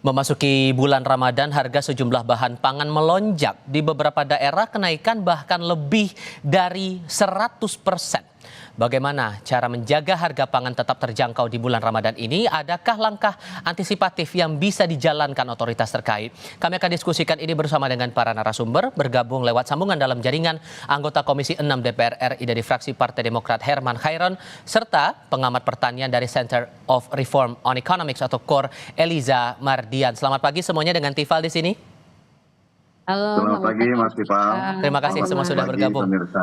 Memasuki bulan Ramadan, harga sejumlah bahan pangan melonjak. Di beberapa daerah kenaikan bahkan lebih dari 100%. Bagaimana cara menjaga harga pangan tetap terjangkau di bulan Ramadan ini? Adakah langkah antisipatif yang bisa dijalankan otoritas terkait? Kami akan diskusikan ini bersama dengan para narasumber, bergabung lewat sambungan dalam jaringan anggota Komisi 6 DPR RI dari fraksi Partai Demokrat Herman Khairon, serta pengamat pertanian dari Center of Reform on Economics atau KOR Eliza Mardian. Selamat pagi semuanya dengan Tifal di sini. Halo, Selamat selamat pagi pagi Mas Tifal. Terima kasih semua sudah pagi, bergabung pemirsa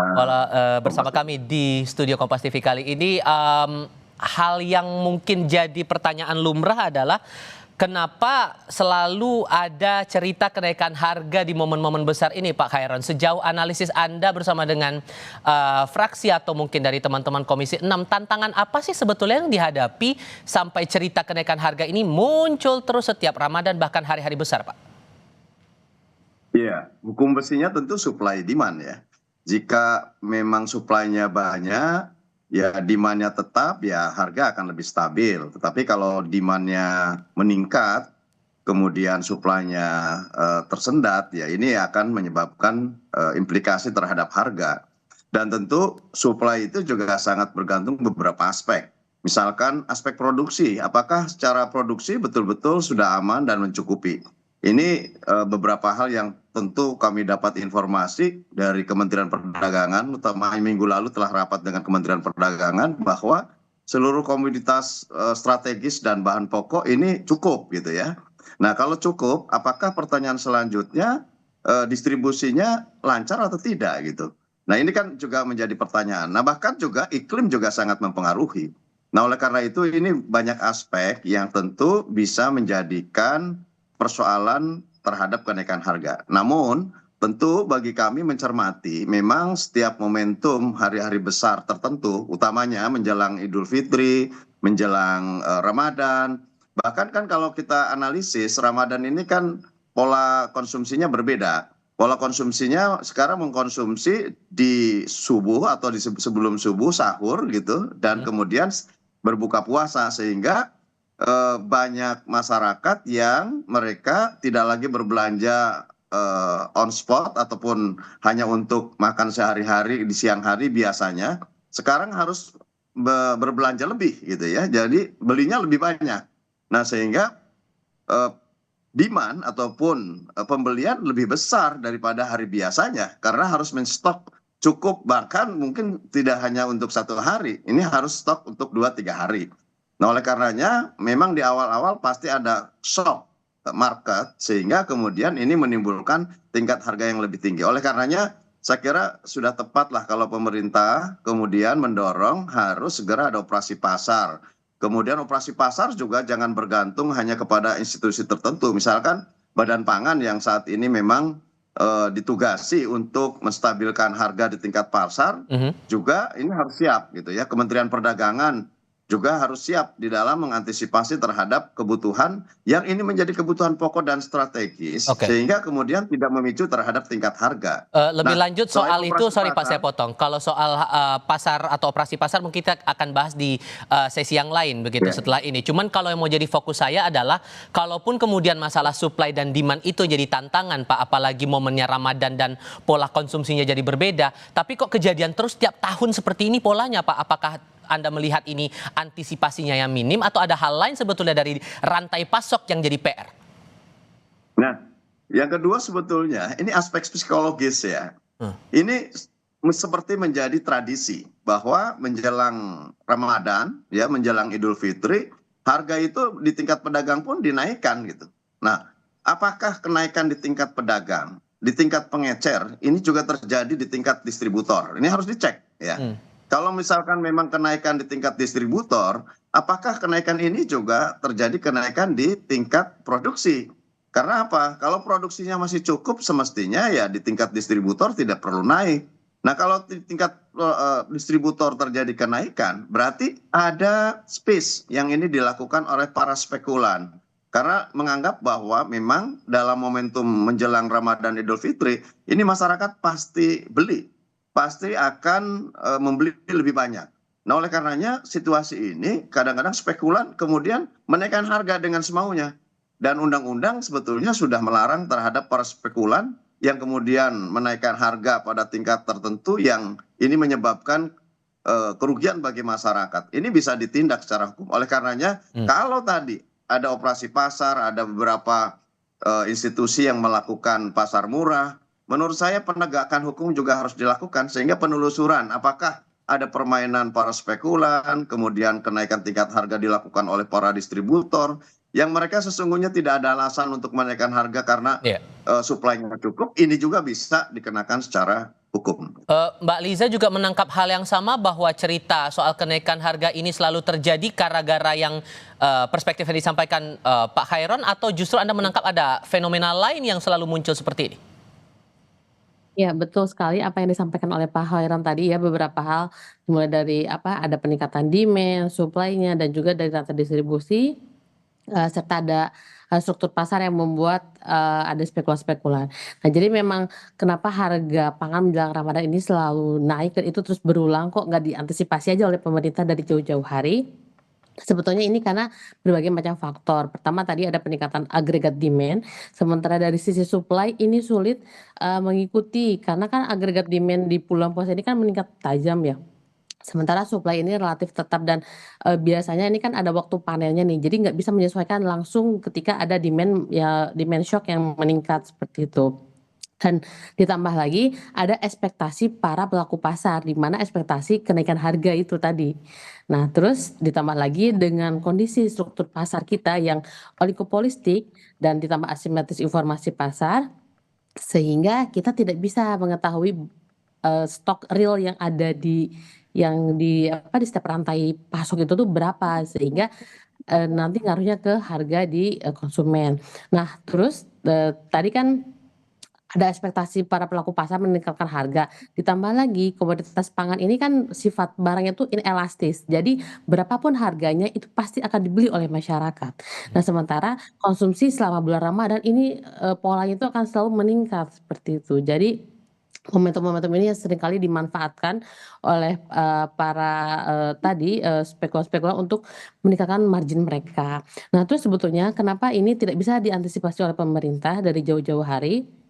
bersama Kompas kami di studio Kompas TV kali ini. Hal yang mungkin jadi pertanyaan lumrah adalah kenapa selalu ada cerita kenaikan harga di momen-momen besar ini, Pak Khairon? Sejauh analisis Anda bersama dengan fraksi atau mungkin dari teman-teman Komisi 6, tantangan apa sih sebetulnya yang dihadapi sampai cerita kenaikan harga ini muncul terus setiap Ramadan bahkan hari-hari besar, Pak? Iya, hukum besinya tentu supply demand ya. Jika memang supply-nya banyak, ya demand-nya tetap, ya harga akan lebih stabil. Tetapi kalau demand-nya meningkat, kemudian supply-nya tersendat, ya ini akan menyebabkan implikasi terhadap harga. Dan tentu supply itu juga sangat bergantung beberapa aspek. Misalkan aspek produksi, apakah secara produksi betul-betul sudah aman dan mencukupi. Ini beberapa hal yang tentu kami dapat informasi dari Kementerian Perdagangan, utama minggu lalu telah rapat dengan Kementerian Perdagangan bahwa seluruh komoditas strategis dan bahan pokok ini cukup gitu ya. Nah kalau cukup, apakah pertanyaan selanjutnya distribusinya lancar atau tidak gitu. Nah ini kan juga menjadi pertanyaan. Nah bahkan juga iklim juga sangat mempengaruhi. Nah oleh karena itu ini banyak aspek yang tentu bisa menjadikan persoalan terhadap kenaikan harga. Namun tentu bagi kami mencermati memang setiap momentum hari-hari besar tertentu, utamanya menjelang Idul Fitri, menjelang Ramadan, bahkan kan kalau kita analisis Ramadan ini kan pola konsumsinya berbeda. Pola konsumsinya sekarang mengkonsumsi di subuh atau di sebelum subuh sahur gitu, dan kemudian berbuka puasa, sehingga banyak masyarakat yang mereka tidak lagi berbelanja on spot ataupun hanya untuk makan sehari-hari di siang hari biasanya, sekarang harus berbelanja lebih gitu ya, jadi belinya lebih banyak. Nah sehingga demand ataupun pembelian lebih besar daripada hari biasanya karena harus menstok cukup, bahkan mungkin tidak hanya untuk satu hari, ini harus stok untuk 2-3 hari. Nah oleh karenanya memang di awal-awal pasti ada shock market, sehingga kemudian ini menimbulkan tingkat harga yang lebih tinggi. Oleh karenanya saya kira sudah tepatlah kalau pemerintah kemudian mendorong harus segera ada operasi pasar. Kemudian operasi pasar juga jangan bergantung hanya kepada institusi tertentu. Misalkan Badan Pangan yang saat ini memang ditugasi untuk menstabilkan harga di tingkat pasar, juga ini harus siap gitu ya. Kementerian Perdagangan juga harus siap di dalam mengantisipasi terhadap kebutuhan yang ini menjadi kebutuhan pokok dan strategis, sehingga kemudian tidak memicu terhadap tingkat harga. Lebih lanjut soal itu, sorry Pak saya potong. Kalau soal pasar atau operasi pasar mungkin kita akan bahas di sesi yang lain begitu setelah ini. Cuman kalau yang mau jadi fokus saya adalah kalaupun kemudian masalah supply dan demand itu jadi tantangan Pak, apalagi momennya Ramadan dan pola konsumsinya jadi berbeda. Tapi kok kejadian terus tiap tahun seperti ini polanya Pak? Apakah Anda melihat ini antisipasinya yang minim atau ada hal lain sebetulnya dari rantai pasok yang jadi PR? Nah, yang kedua sebetulnya ini aspek psikologis ya. Ini seperti menjadi tradisi bahwa menjelang Ramadan ya, menjelang Idul Fitri, harga itu di tingkat pedagang pun dinaikkan gitu. Nah, apakah kenaikan di tingkat pedagang, di tingkat pengecer ini juga terjadi di tingkat distributor? Ini harus dicek ya. Kalau misalkan memang kenaikan di tingkat distributor, apakah kenaikan ini juga terjadi kenaikan di tingkat produksi? Karena apa? Kalau produksinya masih cukup, semestinya ya di tingkat distributor tidak perlu naik. Nah kalau di tingkat distributor terjadi kenaikan, berarti ada space yang ini dilakukan oleh para spekulan. Karena menganggap bahwa memang dalam momentum menjelang Ramadan Idul Fitri, ini masyarakat pasti beli. Pasti akan membeli lebih banyak. Nah oleh karenanya situasi ini kadang-kadang spekulan kemudian menaikkan harga dengan semaunya. dan undang-undang sebetulnya sudah melarang terhadap para spekulan yang kemudian menaikkan harga pada tingkat tertentu yang ini menyebabkan kerugian bagi masyarakat. Ini bisa ditindak secara hukum. Oleh karenanya, kalau tadi ada operasi pasar, ada beberapa institusi yang melakukan pasar murah, menurut saya penegakan hukum juga harus dilakukan sehingga penelusuran apakah ada permainan para spekulan, kemudian kenaikan tingkat harga dilakukan oleh para distributor, yang mereka sesungguhnya tidak ada alasan untuk menaikkan harga karena supply-nya cukup, ini juga bisa dikenakan secara hukum. Mbak Liza juga menangkap hal yang sama bahwa cerita soal kenaikan harga ini selalu terjadi gara-gara yang perspektif yang disampaikan Pak Khairon, atau justru Anda menangkap ada fenomena lain yang selalu muncul seperti ini? Ya, betul sekali apa yang disampaikan oleh Pak Khairon tadi ya, beberapa hal mulai dari ada peningkatan demand, supply-nya, dan juga dari rantai distribusi, serta ada struktur pasar yang membuat ada spekulan-spekulan. Nah, jadi memang kenapa harga pangan menjelang Ramadan ini selalu naik dan itu terus berulang, kok nggak diantisipasi aja oleh pemerintah dari jauh-jauh hari? Sebetulnya ini karena berbagai macam faktor. Pertama tadi ada peningkatan agregat demand, sementara dari sisi supply ini sulit mengikuti karena kan agregat demand di bulan puasa ini kan meningkat tajam ya. Sementara supply ini relatif tetap dan biasanya ini kan ada waktu panennya nih, jadi nggak bisa menyesuaikan langsung ketika ada demand shock yang meningkat seperti itu. Dan ditambah lagi ada ekspektasi para pelaku pasar, di mana ekspektasi kenaikan harga itu tadi. Nah, terus ditambah lagi dengan kondisi struktur pasar kita yang oligopolistik dan ditambah asimetris informasi pasar, sehingga kita tidak bisa mengetahui stok real yang ada di setiap rantai pasok itu tuh berapa, sehingga nanti ngaruhnya ke harga di konsumen. Nah, terus tadi kan ada ekspektasi para pelaku pasar meningkatkan harga, ditambah lagi komoditas pangan ini kan sifat barangnya tuh inelastis, jadi berapapun harganya itu pasti akan dibeli oleh masyarakat. Nah, sementara konsumsi selama bulan Ramadan ini polanya itu akan selalu meningkat seperti itu. Jadi momentum-momentum ini yang seringkali dimanfaatkan oleh para spekulan-spekulan untuk meningkatkan margin mereka. Nah, terus sebetulnya kenapa ini tidak bisa diantisipasi oleh pemerintah dari jauh-jauh hari?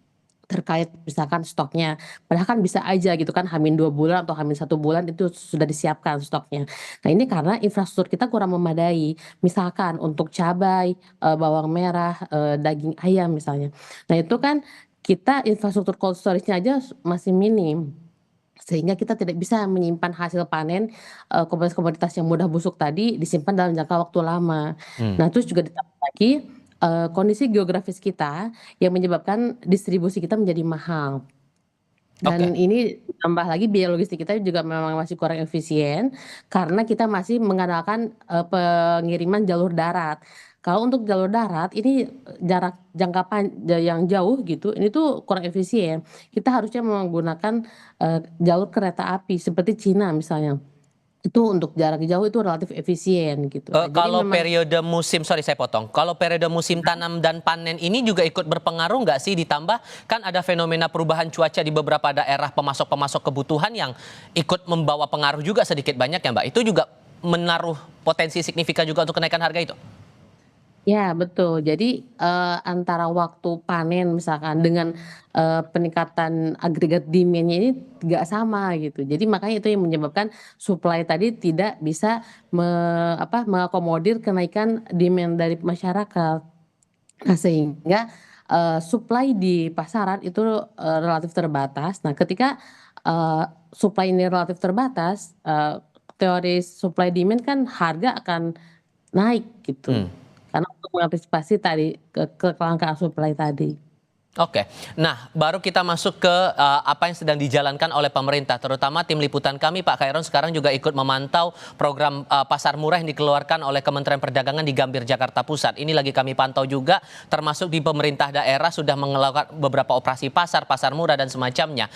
Terkait misalkan stoknya, padahal kan bisa aja gitu kan H-2 bulan atau H-1 bulan itu sudah disiapkan stoknya. Nah, ini karena infrastruktur kita kurang memadai, misalkan untuk cabai, bawang merah, daging ayam misalnya. Nah, itu kan kita infrastruktur cold storage-nya aja masih minim, sehingga kita tidak bisa menyimpan hasil panen, komoditas-komoditas yang mudah busuk tadi disimpan dalam jangka waktu lama. Nah, terus juga ditambah lagi kondisi geografis kita yang menyebabkan distribusi kita menjadi mahal. Dan ini tambah lagi biaya logistik kita juga memang masih kurang efisien karena kita masih mengandalkan pengiriman jalur darat. Kalau untuk jalur darat ini jarak yang jauh gitu, ini tuh kurang efisien. Kita harusnya menggunakan jalur kereta api seperti Cina misalnya. Itu untuk jarak jauh itu relatif efisien gitu. Nah, jadi Kalau memang periode musim, sorry saya potong, kalau periode musim tanam dan panen ini juga ikut berpengaruh nggak sih, ditambah kan ada fenomena perubahan cuaca di beberapa daerah pemasok-pemasok kebutuhan yang ikut membawa pengaruh juga sedikit banyak ya Mbak, itu juga menaruh potensi signifikan juga untuk kenaikan harga itu? ya, betul. Jadi, antara waktu panen misalkan dengan peningkatan agregat demand-nya ini nggak sama gitu. Jadi makanya itu yang menyebabkan supply tadi tidak bisa mengakomodir kenaikan demand dari masyarakat. Nah, sehingga supply di pasaran itu relatif terbatas. Nah, ketika supply ini relatif terbatas, teori supply demand kan harga akan naik gitu. Karena untuk mengantisipasi tadi kelangkaan supply tadi. Oke, nah baru kita masuk ke apa yang sedang dijalankan oleh pemerintah, terutama tim liputan kami Pak Khairon sekarang juga ikut memantau program pasar murah yang dikeluarkan oleh Kementerian Perdagangan di Gambir, Jakarta Pusat. Ini lagi kami pantau juga, termasuk di pemerintah daerah sudah melakukan beberapa operasi pasar, pasar murah dan semacamnya.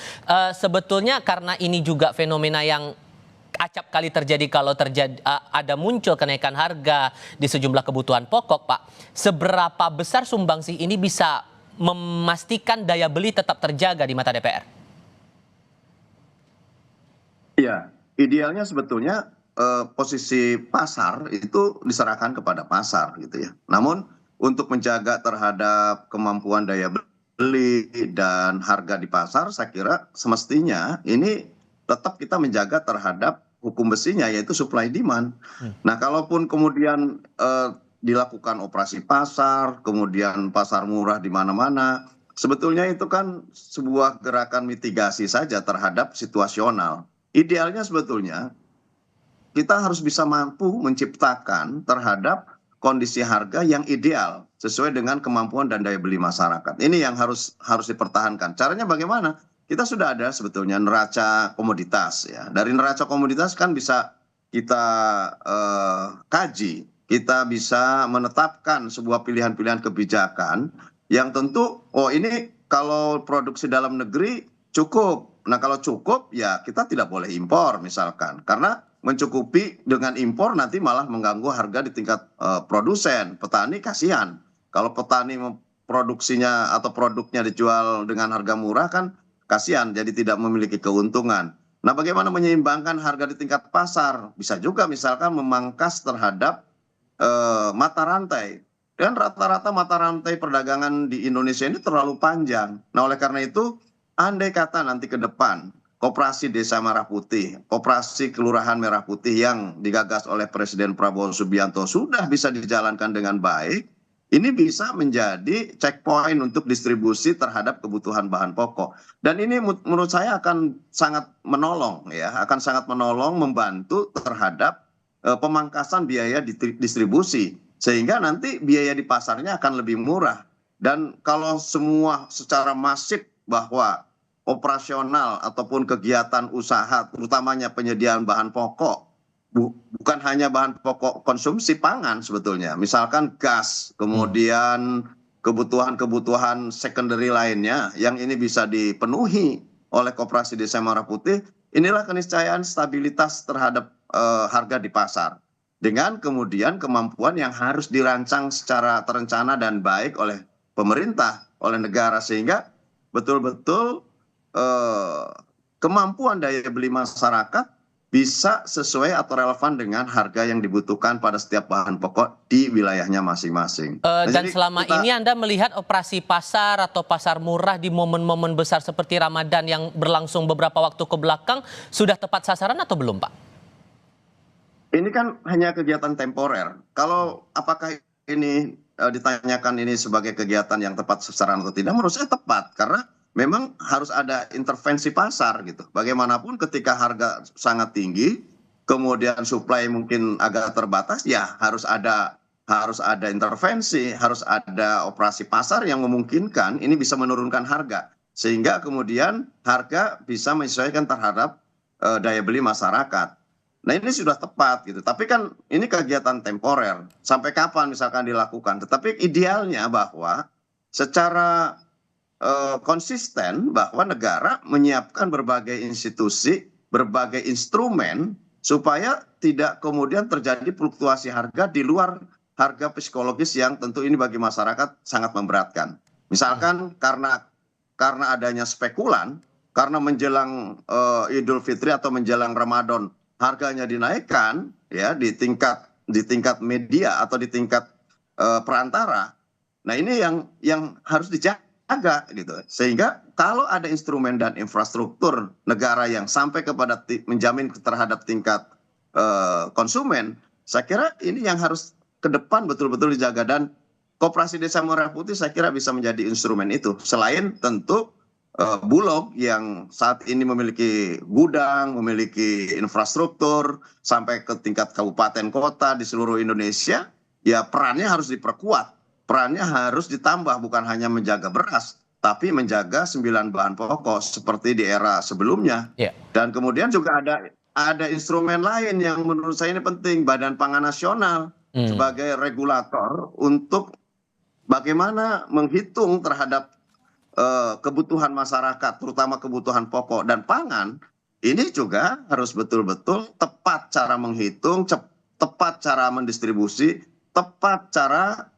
Sebetulnya karena ini juga fenomena yang acap kali terjadi kalau ada muncul kenaikan harga di sejumlah kebutuhan pokok, Pak. Seberapa besar sumbangsi ini bisa memastikan daya beli tetap terjaga di mata DPR? Iya, idealnya sebetulnya posisi pasar itu diserahkan kepada pasar gitu ya. Namun untuk menjaga terhadap kemampuan daya beli dan harga di pasar, saya kira semestinya ini tetap kita menjaga terhadap hukum besinya, yaitu supply demand. Nah, kalaupun kemudian dilakukan operasi pasar, kemudian pasar murah di mana-mana, sebetulnya itu kan sebuah gerakan mitigasi saja terhadap situasional. Idealnya sebetulnya kita harus bisa mampu menciptakan terhadap kondisi harga yang ideal sesuai dengan kemampuan dan daya beli masyarakat. Ini yang harus dipertahankan. Caranya bagaimana? Kita sudah ada sebetulnya neraca komoditas ya. Dari neraca komoditas kan bisa kita kaji, kita bisa menetapkan sebuah pilihan-pilihan kebijakan yang tentu ini kalau produksi dalam negeri cukup. Nah, kalau cukup ya kita tidak boleh impor misalkan. Karena mencukupi dengan impor nanti malah mengganggu harga di tingkat produsen. Petani kasihan. Kalau petani produksinya atau produknya dijual dengan harga murah kan kasihan, jadi tidak memiliki keuntungan. Nah, bagaimana menyeimbangkan harga di tingkat pasar? Bisa juga misalkan memangkas terhadap mata rantai. Dan rata-rata mata rantai perdagangan di Indonesia ini terlalu panjang. Nah, oleh karena itu, andai kata nanti ke depan Koperasi Desa Merah Putih, Koperasi Kelurahan Merah Putih yang digagas oleh Presiden Prabowo Subianto sudah bisa dijalankan dengan baik, ini bisa menjadi checkpoint untuk distribusi terhadap kebutuhan bahan pokok. Dan ini menurut saya akan sangat menolong ya, akan sangat menolong membantu terhadap pemangkasan biaya distribusi. Sehingga nanti biaya di pasarnya akan lebih murah. Dan kalau semua secara masif bahwa operasional ataupun kegiatan usaha, terutamanya penyediaan bahan pokok, bukan hanya bahan pokok konsumsi pangan sebetulnya, misalkan gas, kemudian kebutuhan-kebutuhan secondary lainnya yang ini bisa dipenuhi oleh Koperasi Desa Merah Putih, inilah keniscayaan stabilitas terhadap harga di pasar. Dengan kemudian kemampuan yang harus dirancang secara terencana dan baik oleh pemerintah, oleh negara, sehingga betul-betul kemampuan daya beli masyarakat bisa sesuai atau relevan dengan harga yang dibutuhkan pada setiap bahan pokok di wilayahnya masing-masing. Dan selama ini Anda melihat operasi pasar atau pasar murah di momen-momen besar seperti Ramadan yang berlangsung beberapa waktu ke belakang sudah tepat sasaran atau belum, Pak? Ini kan hanya kegiatan temporer. Kalau apakah ini ditanyakan ini sebagai kegiatan yang tepat sasaran atau tidak, menurut saya tepat. Karena memang harus ada intervensi pasar gitu. Bagaimanapun ketika harga sangat tinggi, kemudian supply mungkin agak terbatas, ya harus ada intervensi, harus ada operasi pasar yang memungkinkan ini bisa menurunkan harga. Sehingga kemudian harga bisa menyesuaikan terhadap daya beli masyarakat. Nah, ini sudah tepat gitu. Tapi kan ini kegiatan temporer. Sampai kapan misalkan dilakukan? Tetapi idealnya bahwa secara konsisten bahwa negara menyiapkan berbagai institusi, berbagai instrumen supaya tidak kemudian terjadi fluktuasi harga di luar harga psikologis yang tentu ini bagi masyarakat sangat memberatkan. Misalkan karena adanya spekulan, karena menjelang Idul Fitri atau menjelang Ramadan harganya dinaikkan ya di tingkat media atau di tingkat perantara. Nah, ini yang harus dijaga gitu, sehingga kalau ada instrumen dan infrastruktur negara yang sampai kepada menjamin terhadap tingkat konsumen, saya kira ini yang harus ke depan betul-betul dijaga. Dan Koperasi Desa Merah Putih saya kira bisa menjadi instrumen itu, selain tentu Bulog yang saat ini memiliki gudang, memiliki infrastruktur sampai ke tingkat kabupaten kota di seluruh Indonesia, ya perannya harus diperkuat. Perannya harus ditambah, bukan hanya menjaga beras, tapi menjaga 9 bahan pokok seperti di era sebelumnya. Dan kemudian juga ada instrumen lain yang menurut saya ini penting, Badan Pangan Nasional sebagai regulator untuk bagaimana menghitung terhadap kebutuhan masyarakat, terutama kebutuhan pokok dan pangan. Ini juga harus betul-betul tepat cara menghitung, tepat cara mendistribusi, tepat cara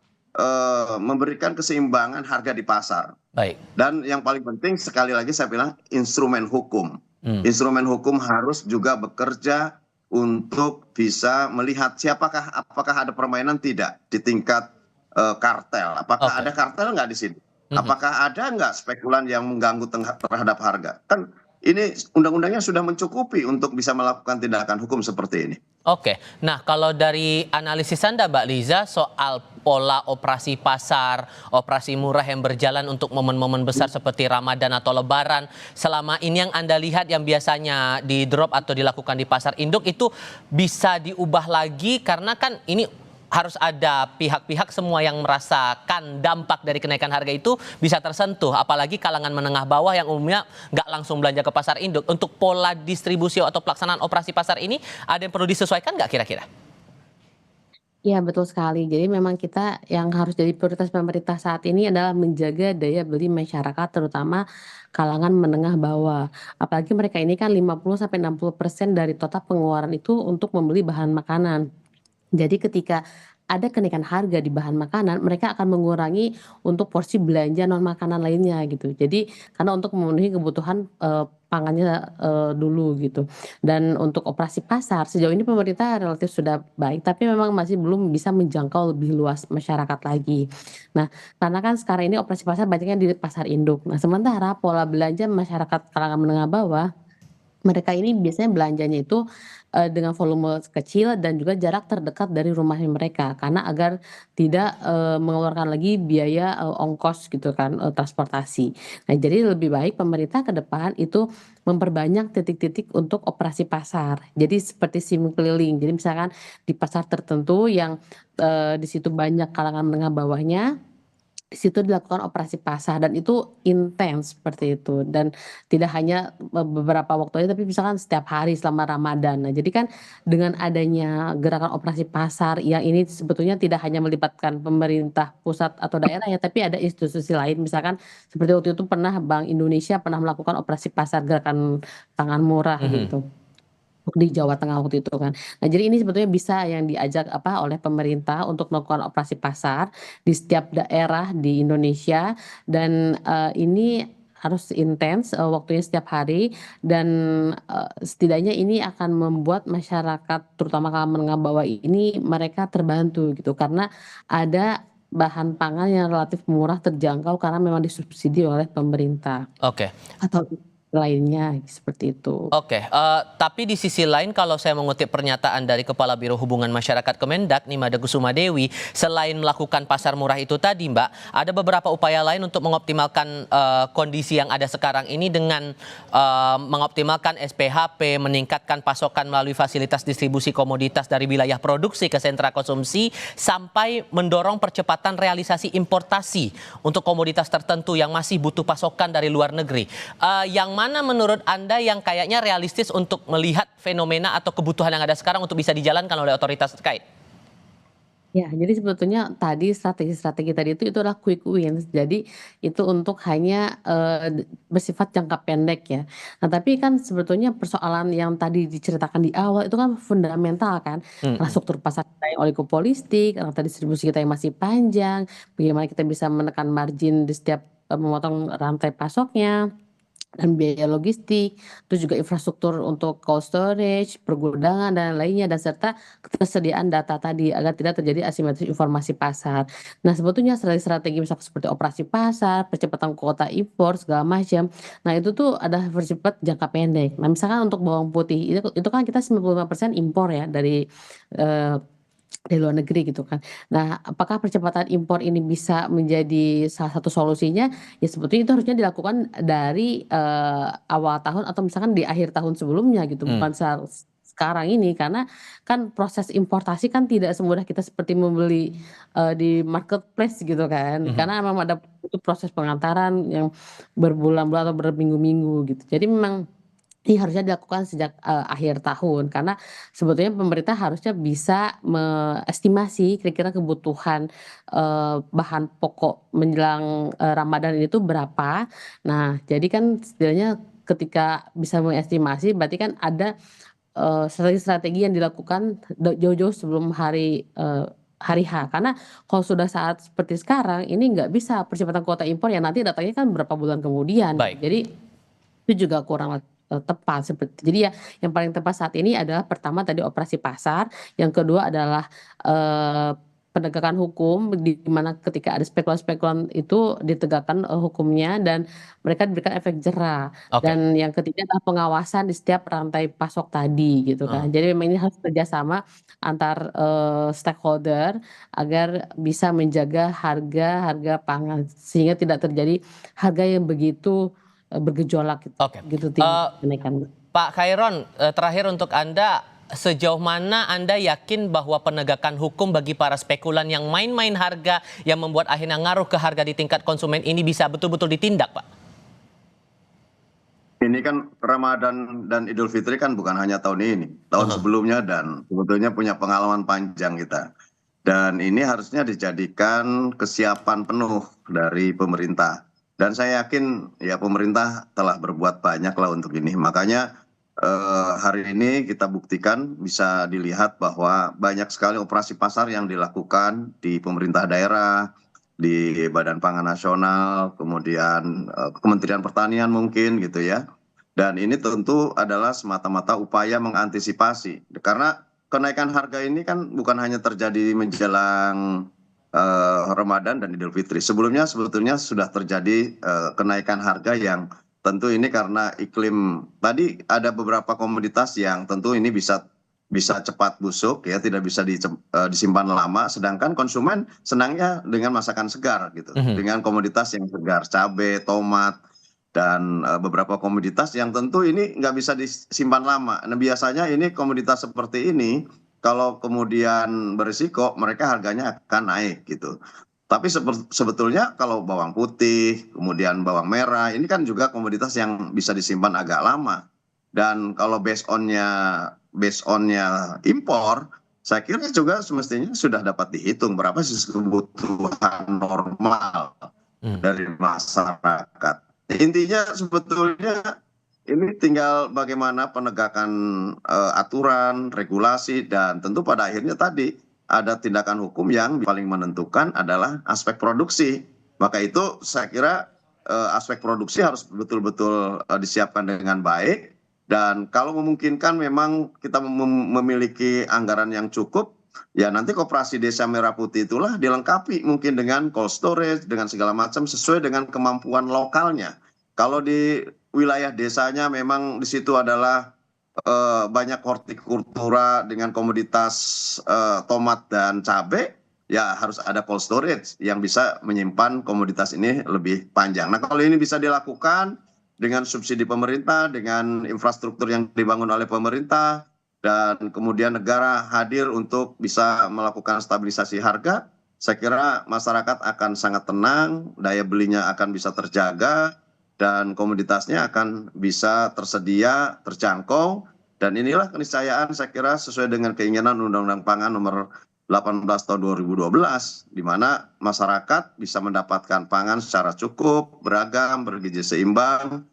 memberikan keseimbangan harga di pasar. Baik. Dan yang paling penting sekali lagi saya bilang instrumen hukum. Instrumen hukum harus juga bekerja untuk bisa melihat apakah ada permainan tidak di tingkat kartel. Apakah Oke. ada kartel nggak di sini? Mhm. Apakah ada nggak spekulan yang mengganggu terhadap harga? Kan ini undang-undangnya sudah mencukupi untuk bisa melakukan tindakan hukum seperti ini. Oke, nah kalau dari analisis Anda Mbak Liza soal pola operasi pasar, operasi murah yang berjalan untuk momen-momen besar seperti Ramadan atau Lebaran, selama ini yang Anda lihat yang biasanya di drop atau dilakukan di pasar induk itu bisa diubah lagi karena kan ini harus ada pihak-pihak semua yang merasakan dampak dari kenaikan harga itu bisa tersentuh, apalagi kalangan menengah bawah yang umumnya nggak langsung belanja ke pasar induk. Untuk pola distribusi atau pelaksanaan operasi pasar ini ada yang perlu disesuaikan nggak kira-kira? Iya betul sekali. Jadi memang kita yang harus jadi prioritas pemerintah saat ini adalah menjaga daya beli masyarakat terutama kalangan menengah bawah. Apalagi mereka ini kan 50-60% dari total pengeluaran itu untuk membeli bahan makanan. Jadi ketika ada kenaikan harga di bahan makanan, mereka akan mengurangi untuk porsi belanja non makanan lainnya gitu. Jadi karena untuk memenuhi kebutuhan, pangannya, dulu gitu. Dan untuk operasi pasar sejauh ini pemerintah relatif sudah baik, tapi memang masih belum bisa menjangkau lebih luas masyarakat lagi. Nah, karena kan sekarang ini operasi pasar banyaknya di pasar induk. Nah, sementara pola belanja masyarakat kalangan menengah bawah mereka ini biasanya belanjanya itu, dengan volume kecil dan juga jarak terdekat dari rumahnya mereka, karena agar tidak, mengeluarkan lagi biaya, ongkos gitu kan, transportasi. Nah, jadi lebih baik pemerintah ke depan itu memperbanyak titik-titik untuk operasi pasar. Jadi seperti SIM keliling, jadi misalkan di pasar tertentu yang, di situ banyak kalangan menengah bawahnya, di situ dilakukan operasi pasar dan itu intens seperti itu dan tidak hanya beberapa waktu aja tapi misalkan setiap hari selama Ramadan. Nah, jadi kan dengan adanya gerakan operasi pasar yang ini sebetulnya tidak hanya melibatkan pemerintah pusat atau daerah ya, tapi ada institusi lain misalkan seperti waktu itu pernah Bank Indonesia pernah melakukan operasi pasar gerakan pangan murah Mhm. gitu. Di Jawa Tengah waktu itu kan. Nah, jadi ini sebetulnya bisa yang diajak oleh pemerintah untuk melakukan operasi pasar di setiap daerah di Indonesia dan, ini harus intens, waktunya setiap hari dan, setidaknya ini akan membuat masyarakat terutama kalangan menengah bawah ini mereka terbantu gitu karena ada bahan pangan yang relatif murah, terjangkau karena memang disubsidi oleh pemerintah Oke. atau lainnya seperti itu. Oke, tapi di sisi lain kalau saya mengutip pernyataan dari Kepala Biro Hubungan Masyarakat Kemendak, Nimade Kusuma Dewi, selain melakukan pasar murah itu tadi Mbak, ada beberapa upaya lain untuk mengoptimalkan kondisi yang ada sekarang ini dengan mengoptimalkan SPHP, meningkatkan pasokan melalui fasilitas distribusi komoditas dari wilayah produksi ke sentra konsumsi, sampai mendorong percepatan realisasi importasi untuk komoditas tertentu yang masih butuh pasokan dari luar negeri. Yang mana menurut Anda yang kayaknya realistis untuk melihat fenomena atau kebutuhan yang ada sekarang untuk bisa dijalankan oleh otoritas terkait? Ya, jadi sebetulnya tadi strategi-strategi tadi itu adalah quick wins. Jadi itu untuk hanya, bersifat jangka pendek ya. Nah, tapi kan sebetulnya persoalan yang tadi diceritakan di awal itu kan fundamental kan, karena Mhm. struktur pasar kita yang oligopolistik, rantai distribusi kita yang masih panjang, bagaimana kita bisa menekan margin di setiap, memotong rantai pasoknya. Dan biaya logistik, terus juga infrastruktur untuk cold storage, pergudangan dan lainnya dan serta ketersediaan data tadi agar tidak terjadi asimetris informasi pasar. Nah, sebetulnya strategi-strategi misalkan seperti operasi pasar, percepatan kuota impor segala macam. Nah, itu tuh ada bersifat jangka pendek. Nah, misalkan untuk bawang putih itu kan kita 95% impor ya eee dari luar negeri gitu kan. Nah, apakah percepatan impor ini bisa menjadi salah satu solusinya? Ya sebetulnya itu harusnya dilakukan dari, awal tahun atau misalkan di akhir tahun sebelumnya gitu, Mmm. bukan sekarang ini. Karena kan proses importasi kan tidak semudah kita seperti membeli, di marketplace gitu kan. Mhm. Karena memang ada butuh proses pengantaran yang berbulan-bulan atau berminggu-minggu gitu. Jadi memang ini harusnya dilakukan sejak, akhir tahun karena sebetulnya pemerintah harusnya bisa estimasi kira-kira kebutuhan, bahan pokok menjelang, Ramadan ini tuh berapa. Nah, jadi kan setidaknya ketika bisa mengestimasi berarti kan ada, strategi-strategi yang dilakukan jauh-jauh sebelum hari H. Karena kalau sudah saat seperti sekarang ini nggak bisa percepatan kuota impor yang nanti datangnya kan berapa bulan kemudian gitu. Baik. Jadi itu juga kurang, tepat jadi ya yang paling tepat saat ini adalah pertama tadi operasi pasar, yang kedua adalah, eee, penegakan hukum di mana ketika ada spekulan-spekulan itu ditegakkan hukumnya dan mereka diberikan efek jera. Oke. Dan yang ketiga adalah pengawasan di setiap rantai pasok tadi gitu kan. Jadi memang ini harus kerjasama antar stakeholder agar bisa menjaga harga pangan sehingga tidak terjadi harga yang begitu bergejolak Oke. gitu tinggi kenaikan. Pak Khairon, terakhir untuk Anda, sejauh mana Anda yakin bahwa penegakan hukum bagi para spekulan yang main-main harga yang membuat akhirnya ngaruh ke harga di tingkat konsumen ini bisa betul-betul ditindak, Pak? Ini kan Ramadan dan Idul Fitri kan bukan hanya tahun ini, tahun sebelumnya, dan sebetulnya punya pengalaman panjang kita. Dan ini harusnya dijadikan kesiapan penuh dari pemerintah. Dan saya yakin ya pemerintah telah berbuat banyak lah untuk ini. Makanya hari ini kita buktikan, bisa dilihat bahwa banyak sekali operasi pasar yang dilakukan di pemerintah daerah, di Badan Pangan Nasional, kemudian Kementerian Pertanian mungkin gitu ya. Dan ini tentu adalah semata-mata upaya mengantisipasi. Karena kenaikan harga ini kan bukan hanya terjadi menjelang Ramadan dan Idul Fitri. Sebelumnya sebetulnya sudah terjadi kenaikan harga yang tentu ini karena iklim. Tadi ada beberapa komoditas yang tentu ini bisa cepat busuk ya, tidak bisa disimpan lama, sedangkan konsumen senangnya dengan masakan segar gitu, dengan komoditas yang segar, cabai, tomat, dan beberapa komoditas yang tentu ini nggak bisa disimpan lama. Nah biasanya ini komoditas seperti ini kalau kemudian berisiko mereka harganya akan naik gitu. Tapi sebetulnya kalau bawang putih, kemudian bawang merah, ini kan juga komoditas yang bisa disimpan agak lama. Dan kalau based on-nya impor, saya kira juga semestinya sudah dapat dihitung berapa sih kebutuhan normal dari masyarakat. Intinya sebetulnya ini tinggal bagaimana penegakan aturan, regulasi, dan tentu pada akhirnya tadi ada tindakan hukum yang paling menentukan adalah aspek produksi. Maka itu saya kira aspek produksi harus betul-betul disiapkan dengan baik. Dan kalau memungkinkan memang kita memiliki anggaran yang cukup, ya nanti Koperasi Desa Merah Putih itulah dilengkapi mungkin dengan cold storage, dengan segala macam sesuai dengan kemampuan lokalnya. Kalau di wilayah desanya memang di situ adalah banyak hortikultura dengan komoditas tomat dan cabai, ya harus ada cold storage yang bisa menyimpan komoditas ini lebih panjang. Nah kalau ini bisa dilakukan dengan subsidi pemerintah, dengan infrastruktur yang dibangun oleh pemerintah, dan kemudian negara hadir untuk bisa melakukan stabilisasi harga, saya kira masyarakat akan sangat tenang, daya belinya akan bisa terjaga, dan komoditasnya akan bisa tersedia, terjangkau. Dan inilah keniscayaan saya kira sesuai dengan keinginan Undang-Undang Pangan nomor 18 tahun 2012, di mana masyarakat bisa mendapatkan pangan secara cukup, beragam, bergizi seimbang,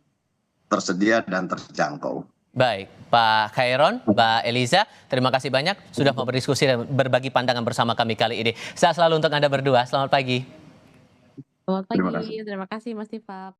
tersedia dan terjangkau. Baik, Pak Khairon, Mbak Eliza, terima kasih banyak sudah mau berdiskusi dan berbagi pandangan bersama kami kali ini. Sehat selalu untuk Anda berdua, selamat pagi. Selamat pagi, terima kasih Mas Tifap.